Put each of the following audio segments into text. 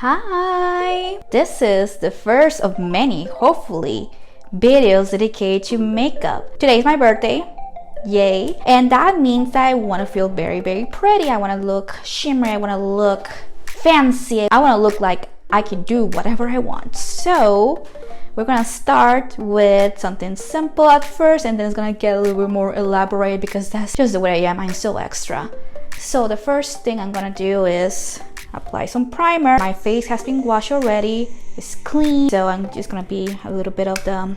Hi! This is the first of many, hopefully, videos dedicated to makeup. Today is my birthday. Yay! And that means that I want to feel very, very pretty. I want to look shimmery. I want to look fancy. I want to look like I can do whatever I want. So we're gonna start with something simple at first, and then it's gonna get a little bit more elaborate because that's just the way I am. I'm so extra. So the first thing I'm gonna do is apply some primer. My face has been washed already. It's clean, so I'm just gonna be a little bit of the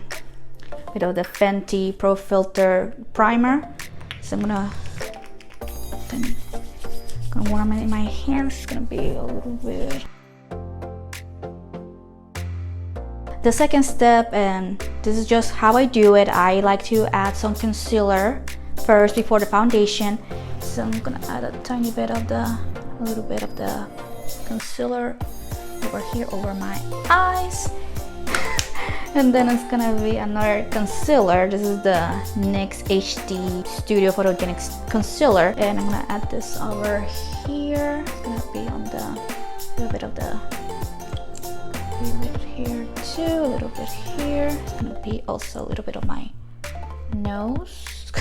Fenty Pro Filter primer. So I'm gonna warm it in my hands. It's gonna be a little bit. The second step, and this is just how I do it, I like to add some concealer first before the foundation. So I'm gonna add a little bit of the concealer over here over my eyes. And then it's gonna be another concealer. This is the NYX HD Studio Photogenic Concealer, and I'm gonna add this over here. It's gonna be on the little bit here too, a little bit here. It's gonna be also a little bit of my nose.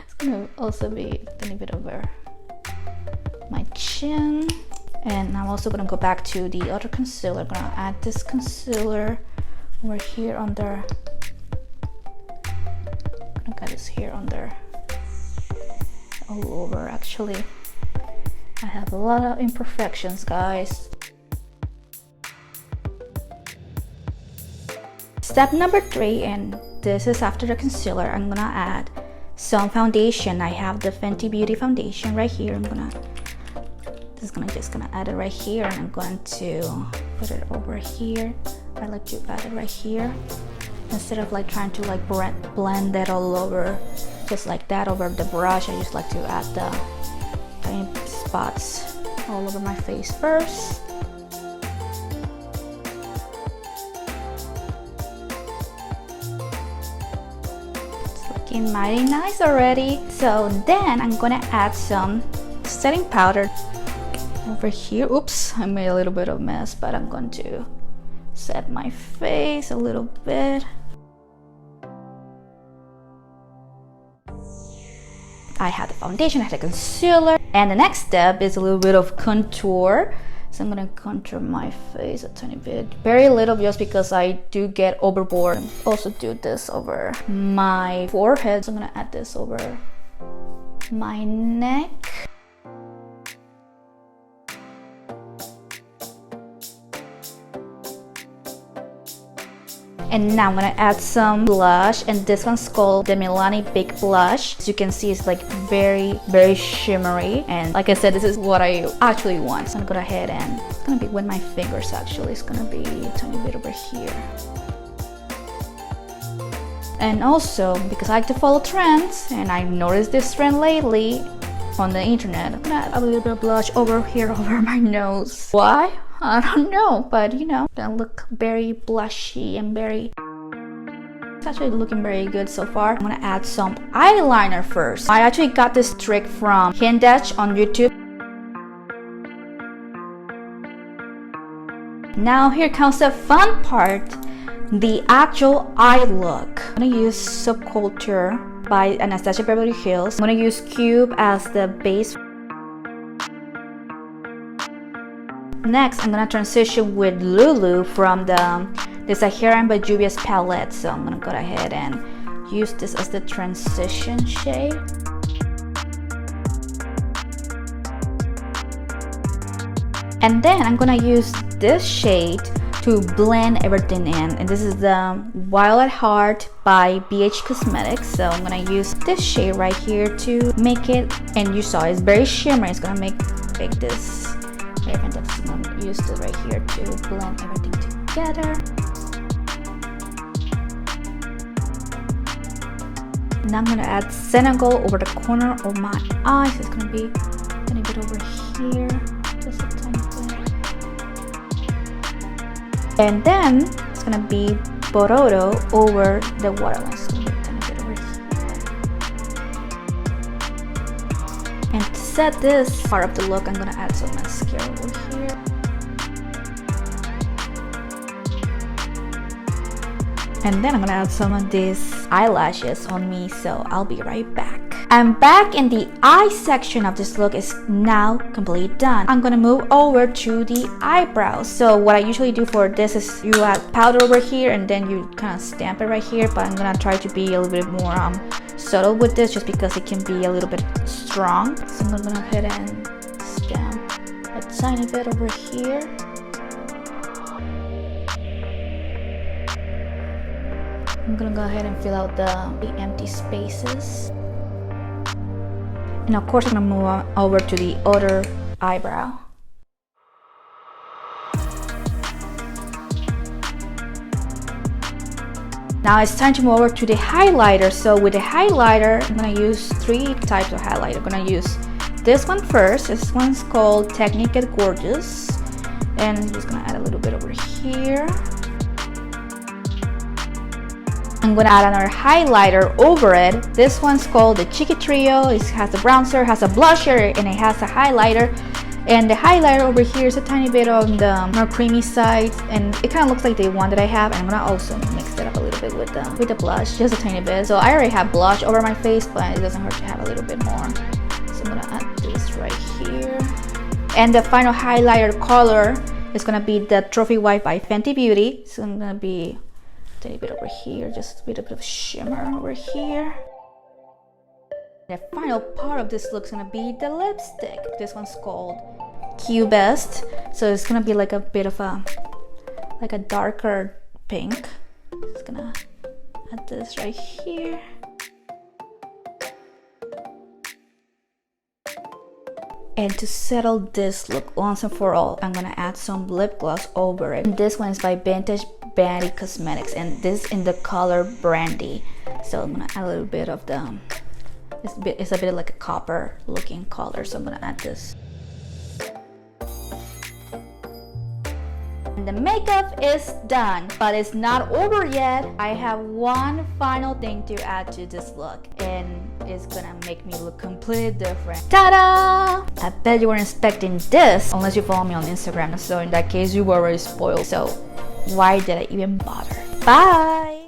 It's gonna also be a little bit over my chin. And I'm also gonna go back to the other concealer. I'm gonna add this concealer over here under. I'm gonna get this here under, all over. Actually, I have a lot of imperfections, guys. Step number 3, and this is after the concealer. I'm gonna add some foundation. I have the Fenty Beauty foundation right here. Just gonna add it right here, and I'm going to put it over here. I like to add it right here instead of like trying to like blend that all over, just like that over the brush. I just like to add the tiny spots all over my face first. Mighty nice already. So then I'm gonna add some setting powder over here. Oops, I made a little bit of a mess, but I'm going to set my face a little bit. I have the foundation, I have the concealer, and the next step is a little bit of contour. So I'm gonna contour my face a tiny bit, very little, just because I do get overboard. Also do this over my forehead. So I'm gonna add this over my neck. And now I'm gonna add some blush, and this one's called the Milani Big Blush. As you can see, it's like very, very shimmery, and like I said, this is what I actually want. So I'm gonna go ahead, and it's gonna be with my fingers. Actually, it's gonna be a tiny bit over here. And also, because I like to follow trends, and I noticed this trend lately on the internet, I'm gonna add a little bit of blush over here over my nose. Why? I don't know, but you know, gonna look very blushy and it's actually looking very good so far. I'm gonna add some eyeliner first. I actually got this trick from Hindash on YouTube. Now here comes the fun part, the actual eye look. I'm gonna use Subculture by Anastasia Beverly Hills. I'm gonna use Cube as the base. Next, I'm gonna transition with Lulu from the Sahara by Juvia's palette. So I'm gonna go ahead and use this as the transition shade. And then I'm gonna use this shade to blend everything in. And this is the Wild at Heart by BH Cosmetics. So I'm gonna use this shade right here to make it, and you saw it's very shimmery. It's gonna make this. I'm gonna use this right here to blend everything together. Now I'm gonna add Senegal over the corner of my eyes. It's gonna be a tiny bit over here, just a tiny bit. And then it's gonna be Bororo over the waterline. It's gonna be a tiny bit over here. And to set this part of the look, I'm gonna add some mascara over here. And then I'm gonna add some of these eyelashes on me, so I'll be right back. I'm back, and the eye section of this look is now completely done. I'm gonna move over to the eyebrows. So what I usually do for this is you add powder over here and then you kind of stamp it right here, but I'm gonna try to be a little bit more subtle with this just because it can be a little bit strong. So I'm gonna go ahead and stamp a tiny bit over here. I'm gonna go ahead and fill out the empty spaces. And of course, I'm gonna move over to the other eyebrow. Now it's time to move over to the highlighter. So with the highlighter, I'm gonna use 3 types of highlighter. I'm gonna use this one first. This one's called Technique Get Gorgeous. And I'm just gonna add a little bit over here. I'm gonna add another highlighter over it. This one's called the Cheeky Trio. It has a bronzer, has a blusher, and it has a highlighter. And the highlighter over here is a tiny bit on the more creamy side, and it kind of looks like the one that I have. And I'm gonna also mix it up a little bit with the blush, just a tiny bit. So I already have blush over my face, but it doesn't hurt to have a little bit more. So I'm gonna add this right here. And the final highlighter color is gonna be the Trophy Wife by Fenty Beauty. So I'm gonna be a tiny bit over here, just a bit of shimmer over here. The final part of this look is gonna be the lipstick. This one's called Q Best. So it's gonna be like a bit of a darker pink. Just gonna add this right here. And to settle this look once and for all, I'm gonna add some lip gloss over it. And this one is by Vintage Vanity Cosmetics, and this in the color Brandy. So I'm gonna add a little bit of the, it's a bit like a copper looking color, so I'm gonna add this. And the makeup is done, but it's not over yet. I have one final thing to add to this look, and it's gonna make me look completely different. Ta-da! I bet you weren't expecting this unless you follow me on Instagram, so in that case you were already spoiled. So why did I even bother? Bye!